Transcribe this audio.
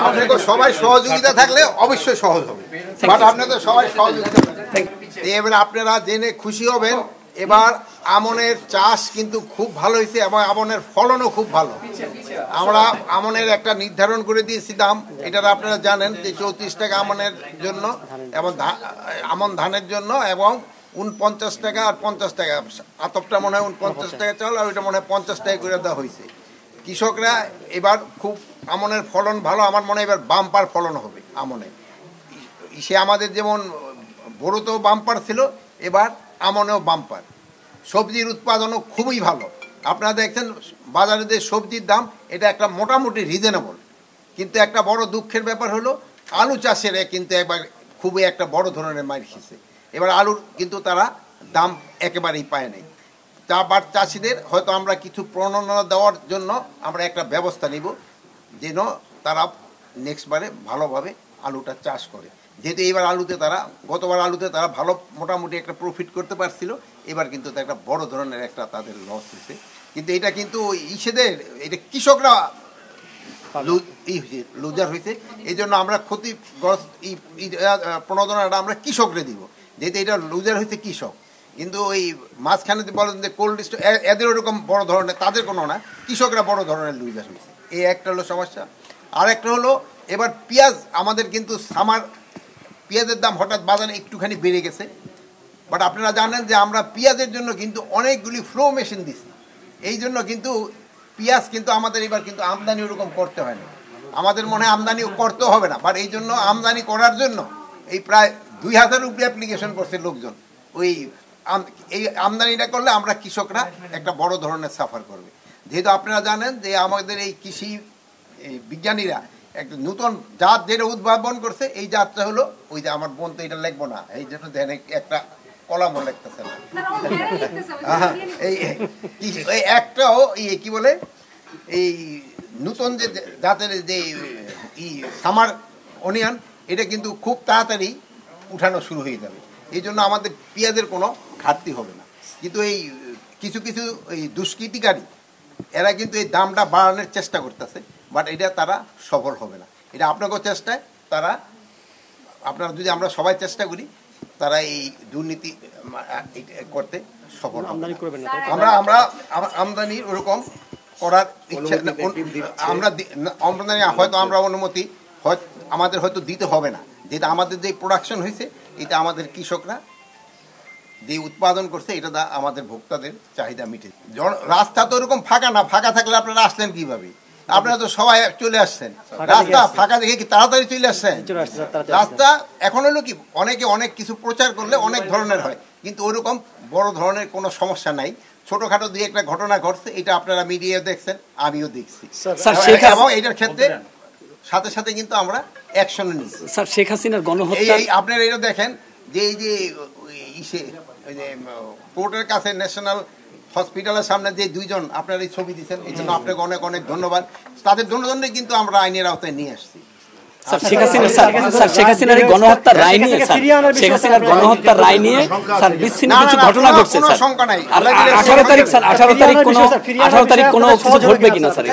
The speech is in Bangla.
আপনাদের সবাই সহযোগিতা থাকলে অবশ্যই সহজ হবে, বাট আপনাদের সবাই সহযোগিতা এবার আপনারা জেনে খুশি হবেন। এবার আমনের চাষ কিন্তু খুব ভালো হয়েছে এবং আমনের ফলনও খুব ভালো। আমরা আমনের একটা নির্ধারণ করে দিয়েছি দাম, এটা আপনারা জানেন যে 34 টাকা আমনের জন্য এবং আমন ধানের জন্য, এবং 49 টাকা আর 50 টাকা। আতপটা মনে হয় 49 টাকা চাল, আর ওইটা মনে হয় 50 টাকা করে দেওয়া হয়েছে। কৃষকরা এবার খুব আমনের ফলন ভালো, আমার মনে হয় এবার বাম্পার ফলন হবে আমনে। সে আমাদের যেমন বড়োতেও বাম্পার ছিল, এবার আমনেও বাম্পার। সবজির উৎপাদনও খুবই ভালো। আপনারা দেখছেন বাজারে যে সবজির দাম, এটা একটা মোটামুটি রিজনেবল। কিন্তু একটা বড় দুঃখের ব্যাপার হলো আলু চাষের কিন্তু একবার খুবই একটা বড় ধরনের মার খেয়েছে। এবার আলুর কিন্তু তারা দাম একেবারেই পায় নাই। বাট চাষিদের হয়তো আমরা কিছু প্রণোদনা দেওয়ার জন্য আমরা একটা ব্যবস্থা নিব, যেন তারা নেক্সটবারে ভালোভাবে আলুটা চাষ করে। যেহেতু এইবার আলুতে তারা, গতবার আলুতে তারা ভালো মোটামুটি একটা প্রফিট করতে পারছিল, এবার কিন্তু একটা বড় ধরনের একটা তাদের লস হয়েছে। কিন্তু এটা কিন্তু ইসেদের, এটা কৃষকরা লুজার হয়েছে। এই জন্য আমরা ক্ষতিগ্রস্ত প্রণোদনাটা আমরা কৃষকরে দিব, যেহেতু এটা লুজার হয়েছে কৃষক। কিন্তু ওই মাঝখানে বলেন যে কোল্ড স্টোর, এদের ওরকম বড় ধরনের তাদের কোনো না, কৃষকরা বড় ধরনের লুজার হয়েছে। এই একটা হলো সমস্যা। আর একটা হলো এবার পেঁয়াজ, আমাদের কিন্তু সামার পেঁয়াজের দাম হঠাৎ বাজারে একটুখানি বেড়ে গেছে। বাট আপনারা জানেন যে আমরা পেঁয়াজের জন্য কিন্তু অনেকগুলি ফ্লো মেশিন দিচ্ছি। এই জন্য কিন্তু পেঁয়াজ কিন্তু আমাদের এবার কিন্তু আমদানি ওরকম করতে হয় না। আমাদের মনে হয় আমদানিও করতেও হবে না, বাট এই জন্য আমদানি করার জন্য এই প্রায় 2000 উপরে অ্যাপ্লিকেশন করছে লোকজন। এই আমদানিটা করলে আমরা কৃষকরা একটা বড় ধরনের সাফার করবে। যেহেতু আপনারা জানেন যে আমাদের এই কৃষি বিজ্ঞানীরা একটা নতুন জাত যেটা উদ্ভাবন করছে, এই জাতটা হলো ওই যে আমার বোন তো এটা লিখবো না, এই জন্য দেখেন একটা কলামও লিখতেছে না। এই একটাও কি বলে, এই নতুন যে জাতের যে সামার অনিয়ন, এটা কিন্তু খুব তাড়াতাড়ি উঠানো শুরু হয়ে যাবে। এই জন্য আমাদের পেঁয়াজের কোনো ঘাটতি হবে না। কিন্তু এই কিছু কিছু এই দুষ্কৃতিকারী এরা কিন্তু এই দামটা বাড়ানোর চেষ্টা করতেছে, বাট এটা তারা সফল হবে না। এটা আপনাকেও চেষ্টায় তারা, আপনারা যদি আমরা সবাই চেষ্টা করি, তারা এই দুর্নীতি করতে সফল হবে। আমরা আমদানি ওরকম করার ইচ্ছা, আমরা আমদানি হয়তো আমরা অনুমতি আমাদের হয়তো দিতে হবে না, যেটা আমাদের যে প্রোডাকশন হয়েছে এটা আমাদের কৃষকরা যে উৎপাদন করছে, এটা আমাদের ভোক্তাদের চাহিদা মিটে। রাস্তা তো ওরকম ফাঁকা না, ফাঁকা থাকলে আপনারা আসলেন কিভাবে? আপনারা তো সবাই চলে আসছেন, রাস্তা ফাঁকা দেখে কি তাড়াতাড়ি চলে আসছেন? রাস্তা এখন হলো কি, অনেকে অনেক কিছু প্রচার করলে অনেক ধরনের হয়, কিন্তু ওরকম বড় ধরনের কোনো সমস্যা নাই। ছোটখাটো দুই একটা ঘটনা ঘটছে, এটা আপনারা মিডিয়ায় দেখছেন, আমিও দেখছি, এবং এটার ক্ষেত্রে সাথে সাথে কিন্তু আমরা অ্যাকশন নিচ্ছি। স্যার, শেখ হাসিনার গণহত্যা আপনারা এটা দেখেন যে এই যে কোর্টের কাছে ন্যাশনাল হসপিটালের সামনে যে দুইজন আপনারা এই ছবি দিচ্ছেন, এই জন্য আপনাকে অনেক অনেক ধন্যবাদ। তাদের জন্য কিন্তু আমরা আইনের আওতায় নিয়ে আসছি। শেখ হাসিনার গণহত্যার রায় নিয়ে, শেখ হাসিনার গণহত্যার রায় নিয়ে স্যার বিচ্ছিন্ন কিছু ঘটনা ঘটছে, 18 তারিখ স্যার 18 তারিখ কোনো কিছু ঘটবে কিনা স্যার?